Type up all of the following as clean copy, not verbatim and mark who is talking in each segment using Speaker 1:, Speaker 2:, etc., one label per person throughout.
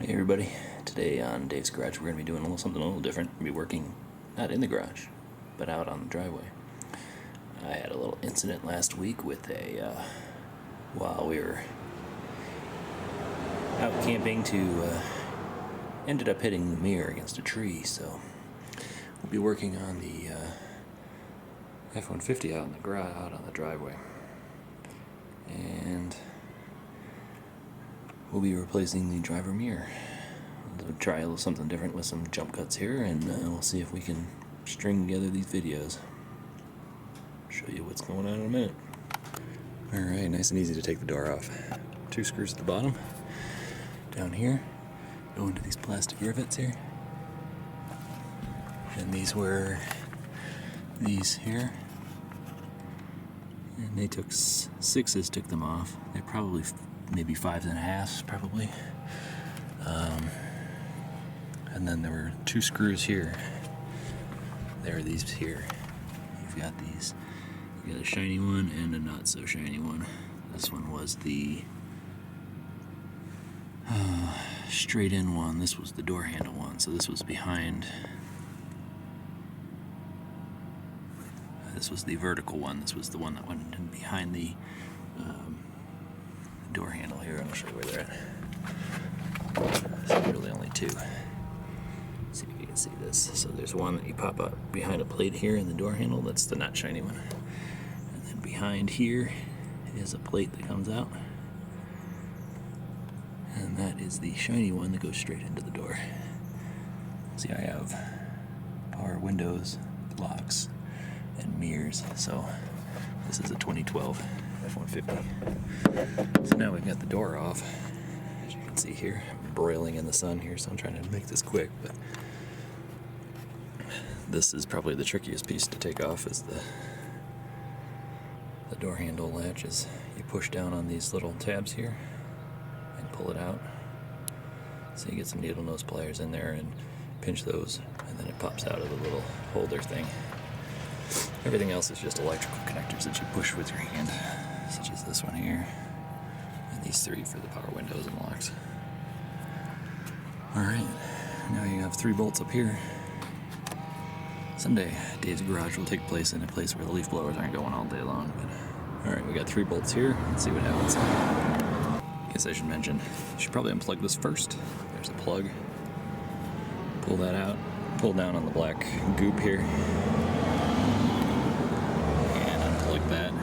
Speaker 1: Hey everybody, today on Dave's Garage we're going to be doing something a little different. We're going to be working not in the garage, but out on the driveway. I had a little incident last week with while we were out camping ended up hitting the mirror against a tree, so we'll be working on the F-150 out on the driveway. And we'll be replacing the driver mirror. We'll try a little something different with some jump cuts here, and we'll see if we can string together these videos. Show you what's going on in a minute. Alright, nice and easy to take the door off. 2 screws at the bottom. Down here, go into these plastic rivets here. And these were these here. And they took 6s, took them off. They're probably maybe 5.5s, probably. And then there were 2 screws here. There are these here. You've got these. You got a shiny one and a not so shiny one. This one was the straight in one. This was the door handle one. So this was behind. This was the vertical one. This was the one that went in behind the door handle here. I'll show you where they're at. So really only 2. Let's see if you can see this. So there's one that you pop up behind a plate here in the door handle. That's the not shiny one. And then behind here is a plate that comes out. And that is the shiny one that goes straight into the door. See, I have power windows, locks, and mirrors. So this is a 2012 F-150. So now we've got the door off. As you can see here, I'm broiling in the sun here, so I'm trying to make this quick, but this is probably the trickiest piece to take off, is the door handle latches. You push down on these little tabs here and pull it out. So you get some needle nose pliers in there and pinch those, and then it pops out of the little holder thing. Everything else is just electrical connectors that you push with your hand, such as this one here, and these 3 for the power windows and locks. Alright, now you have 3 bolts up here. Someday, Dave's Garage will take place in a place where the leaf blowers aren't going all day long. Alright, we got 3 bolts here. Let's see what happens. I guess I should mention, you should probably unplug this first. There's a plug. Pull that out. Pull down on the black goop here. That.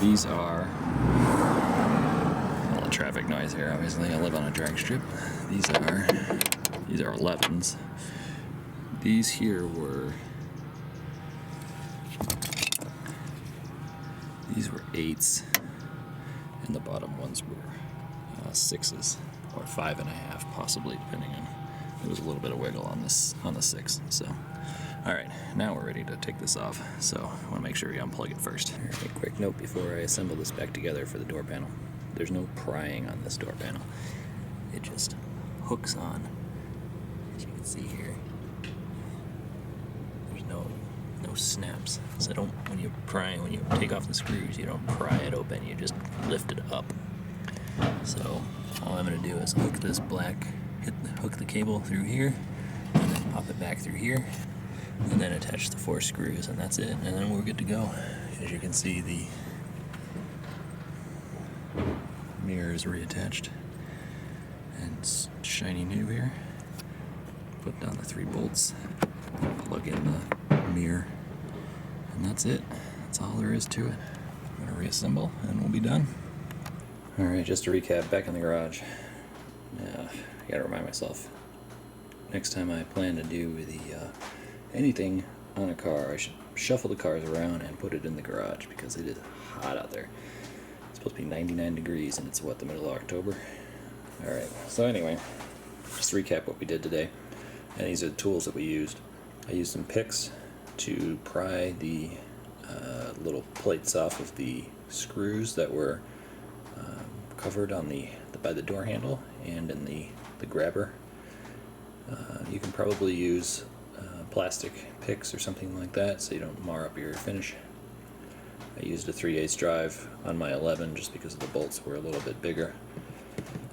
Speaker 1: These are a lot of traffic noise here, obviously. I live on a drag strip. These are 11s. These here were 8s, and the bottom ones were 6s or 5.5, possibly, depending on. There was a little bit of wiggle on the 6. So. Alright, now we're ready to take this off, so I want to make sure you unplug it first. Alright, quick note before I assemble this back together for the door panel. There's no prying on this door panel. It just hooks on, as you can see here. There's no snaps. So when you take off the screws, you don't pry it open, you just lift it up. So all I'm going to do is hook this hook the cable through here, and then pop it back through here. And then attach the 4 screws, and that's it, and then we're good to go. As you can see, the mirror is reattached, and it's shiny new here. Put down the 3 bolts, plug in the mirror, and that's it. That's all there is to it. I'm going to reassemble, and we'll be done. Alright, just to recap, back in the garage. Now, I gotta remind myself, next time I plan to do anything on a car, I should shuffle the cars around and put it in the garage, because it is hot out there. It's supposed to be 99 degrees, and it's the middle of October. Alright, so anyway, just to recap what we did today, and these are the tools that we used. I used some picks to pry the little plates off of the screws that were covered by the door handle and in the grabber. You can probably use plastic picks or something like that so you don't mar up your finish. I used a 3/8 drive on my 11 just because the bolts were a little bit bigger.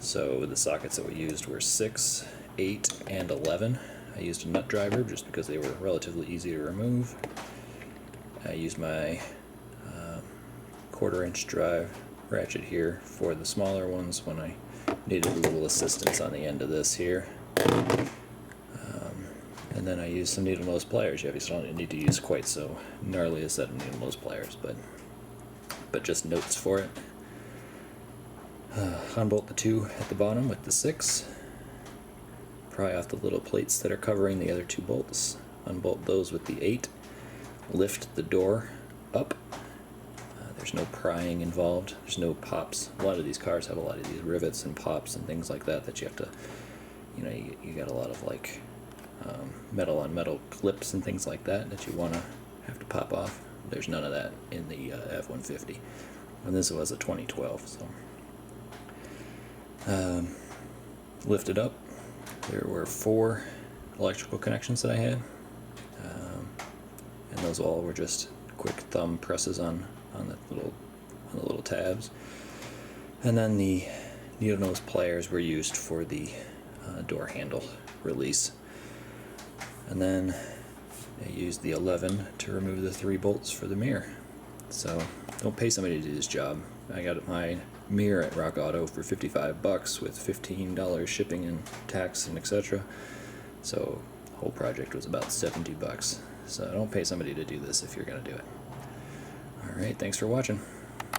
Speaker 1: So the sockets that we used were 6, 8, and 11. I used a nut driver just because they were relatively easy to remove. I used my 1/4 inch drive ratchet here for the smaller ones when I needed a little assistance on the end of this here. And then I used some needle nose pliers. You obviously don't need to use quite so gnarly a set of needle nose pliers, but just notes for it. Unbolt the 2 at the bottom with the 6. Pry off the little plates that are covering the other 2 bolts. Unbolt those with the 8. Lift the door up. There's no prying involved. There's no pops. A lot of these cars have a lot of these rivets and pops and things like that you have to, you got a lot of like metal on metal clips and things like that you want to have to pop off. There's none of that in the F-150. And this was a 2012, so. Lift it up. There were 4 electrical connections that I had. And those all were just quick thumb presses on the little tabs. And then the needle nose pliers were used for the door handle release. And then I used the 11 to remove the 3 bolts for the mirror. So don't pay somebody to do this job. I got my mirror at Rock Auto for $55 with $15 shipping and tax and etc. So the whole project was about $70. So don't pay somebody to do this if you're gonna do it. Alright, thanks for watching.